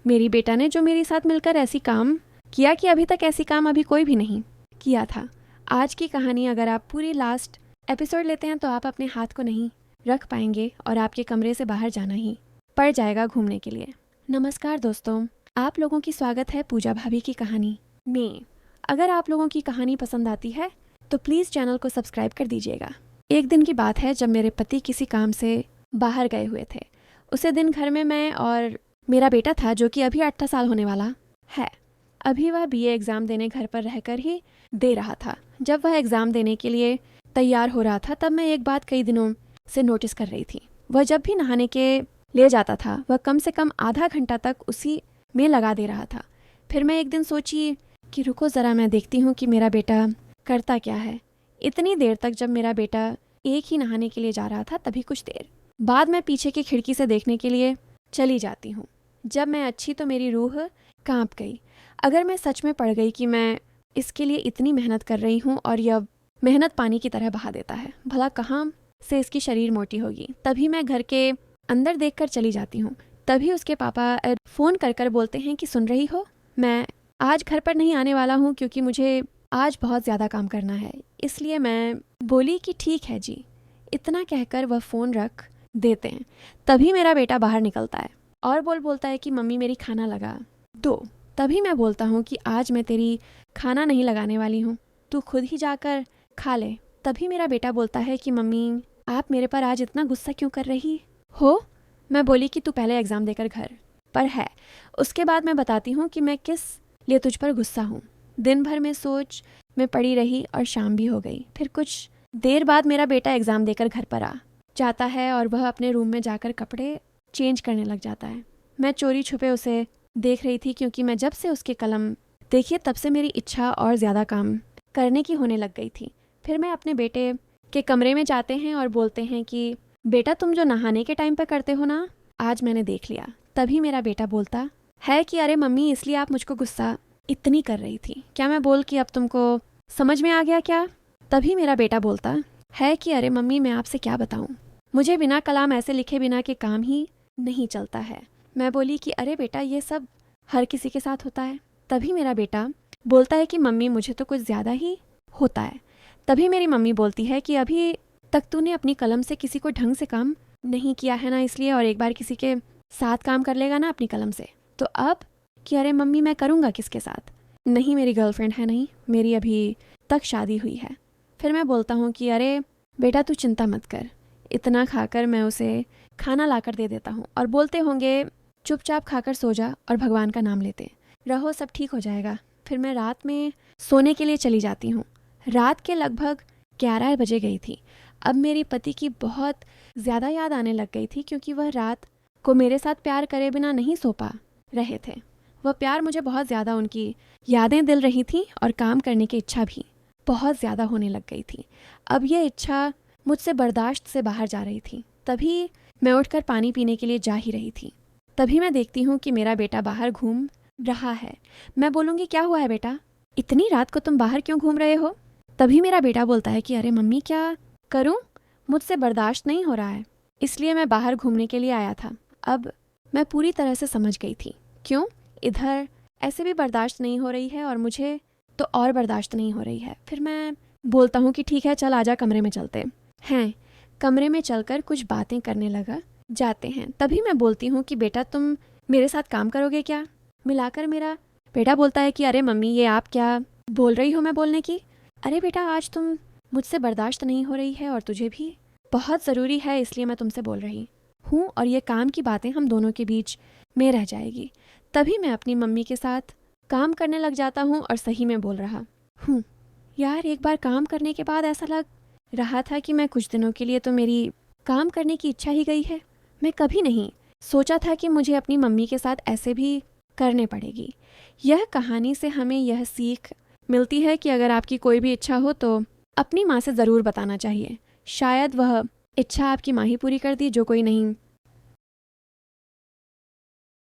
मेरी बेटा ने जो मेरे साथ मिलकर ऐसी काम किया कि अभी तक ऐसी काम अभी कोई भी नहीं किया था। आज की कहानी अगर आप पूरी लास्ट एपिसोड लेते हैं तो आप अपने हाथ को नहीं रख पाएंगे और आपके कमरे से बाहर जाना ही पड़ जाएगा घूमने के लिए। नमस्कार दोस्तों, आप लोगों की स्वागत है पूजा भाभी की कहानी में। अगर आप लोगों की कहानी पसंद आती है तो प्लीज़ चैनल को सब्सक्राइब कर दीजिएगा। एक दिन की बात है जब मेरे पति किसी काम से बाहर गए हुए थे। उसे दिन घर में मैं और मेरा बेटा था जो कि अभी 8 साल होने वाला है। अभी वह बीए एग्ज़ाम देने घर पर रहकर ही दे रहा था। जब वह एग्ज़ाम देने के लिए तैयार हो रहा था तब मैं एक बात कई दिनों से नोटिस कर रही थी। वह जब भी नहाने के ले जाता था वह कम से कम आधा घंटा तक उसी में लगा दे रहा था। फिर मैं एक दिन सोची कि रुको ज़रा, मैं देखती हूँ कि मेरा बेटा करता क्या है। इतनी देर तक जब मेरा बेटा एक ही नहाने के लिए जा रहा था तभी कुछ देर बाद मैं पीछे की खिड़की से देखने के लिए चली जाती हूँ। जब मैं अच्छी तो मेरी रूह कांप गई। अगर मैं सच में पड़ गई कि मैं इसके लिए इतनी मेहनत कर रही हूँ और यह मेहनत पानी की तरह बहा देता है, भला कहाँ से इसकी शरीर मोटी होगी। तभी मैं घर के अंदर देखकर चली जाती हूँ। तभी उसके पापा फ़ोन कर कर बोलते हैं कि सुन रही हो, मैं आज घर पर नहीं आने वाला हूँ क्योंकि मुझे आज बहुत ज़्यादा काम करना है। इसलिए मैं बोली कि ठीक है जी। इतना कहकर वह फ़ोन रख देते हैं। तभी मेरा बेटा बाहर निकलता है और बोलता है कि मम्मी मेरी खाना लगा दो। तभी मैं बोलता हूँ कि आज मैं तेरी खाना नहीं लगाने वाली हूँ, तू खुद ही जाकर खा ले। तभी मेरा बेटा बोलता है कि मम्मी आप मेरे पर आज इतना गुस्सा क्यों कर रही हो। मैं बोली कि तू पहले एग्ज़ाम देकर घर पर है, उसके बाद मैं बताती हूँ कि मैं किस लिए तुझ पर गुस्सा हूँ। दिन भर में सोच में पड़ी रही और शाम भी हो गई। फिर कुछ देर बाद मेरा बेटा एग्ज़ाम देकर घर पर आ जाता है और वह अपने रूम में जाकर कपड़े चेंज करने लग जाता है। मैं चोरी छुपे उसे देख रही थी क्योंकि मैं जब से उसके कलम देखी तब से मेरी इच्छा और ज़्यादा काम करने की होने लग गई थी। फिर मैं अपने बेटे के कमरे में जाते हैं और बोलते हैं कि बेटा तुम जो नहाने के टाइम पर करते हो ना, आज मैंने देख लिया। तभी मेरा बेटा बोलता है कि अरे मम्मी इसलिए आप मुझको गुस्सा इतनी कर रही थी क्या? मैं बोल कि अब तुमको समझ में आ गया क्या? तभी मेरा बेटा बोलता है कि अरे मम्मी मैं आपसे क्या बताऊं, मुझे बिना कलाम ऐसे लिखे बिना के काम ही नहीं चलता है। मैं बोली कि अरे बेटा ये सब हर किसी के साथ होता है। तभी मेरा बेटा बोलता है कि मम्मी मुझे तो कुछ ज़्यादा ही होता है। तभी मेरी मम्मी बोलती है कि अभी तक तूने अपनी कलम से किसी को ढंग से काम नहीं किया है ना, इसलिए और एक बार किसी के साथ काम कर लेगा ना अपनी कलम से तो अब कि अरे मम्मी मैं करूँगा किसके साथ? नहीं मेरी गर्लफ्रेंड है, नहीं मेरी अभी तक शादी हुई है। फिर मैं बोलता हूँ कि अरे बेटा तू चिंता मत कर। इतना खाकर मैं उसे खाना लाकर दे देता हूँ और बोलते होंगे चुपचाप खाकर सो जा और भगवान का नाम लेते रहो, सब ठीक हो जाएगा। फिर मैं रात में सोने के लिए चली जाती हूँ। रात के लगभग 11 बजे गई थी। अब मेरे पति की बहुत ज़्यादा याद आने लग गई थी क्योंकि वह रात को मेरे साथ प्यार करे बिना नहीं सो पा रहे थे। वह प्यार मुझे बहुत ज़्यादा उनकी यादें दिल रही थी और काम करने की इच्छा भी बहुत ज़्यादा होने लग गई थी। अब यह इच्छा मुझसे बर्दाश्त से बाहर जा रही थी। तभी मैं उठकर पानी पीने के लिए जा ही रही थी। तभी मैं देखती हूँ कि मेरा बेटा बाहर घूम रहा है। मैं बोलूँगी क्या हुआ है बेटा, इतनी रात को तुम बाहर क्यों घूम रहे हो? तभी मेरा बेटा बोलता है कि अरे मम्मी क्या करूँ, मुझसे बर्दाश्त नहीं हो रहा है, इसलिए मैं बाहर घूमने के लिए आया था। अब मैं पूरी तरह से समझ गई थी क्यों इधर ऐसे भी बर्दाश्त नहीं हो रही है और मुझे तो और बर्दाश्त नहीं हो रही है। फिर मैं बोलता हूँ कि ठीक है चल आजा कमरे में चलते हैं। कमरे में चलकर कुछ बातें करने लगा जाते हैं। तभी मैं बोलती हूँ कि बेटा तुम मेरे साथ काम करोगे क्या? मिलाकर मेरा बेटा बोलता है कि अरे मम्मी ये आप क्या बोल रही हो? मैं बोलने की अरे बेटा आज तुम मुझसे बर्दाश्त नहीं हो रही है और तुझे भी बहुत ज़रूरी है, इसलिए मैं तुमसे बोल रही हूँ और ये काम की बातें हम दोनों के बीच में रह जाएगी। तभी मैं अपनी मम्मी के साथ काम करने लग जाता हूँ और सही में बोल रहा हूँ। यार एक बार काम करने के बाद ऐसा लग रहा था कि मैं कुछ दिनों के लिए तो मेरी काम करने की इच्छा ही गई है। मैं कभी नहीं सोचा था कि मुझे अपनी मम्मी के साथ ऐसे भी करने पड़ेगी। यह कहानी से हमें यह सीख मिलती है कि अगर आपकी कोई भी इच्छा हो तो अपनी माँ से ज़रूर बताना चाहिए। शायद वह इच्छा आपकी माँ ही पूरी कर दी जो कोई नहीं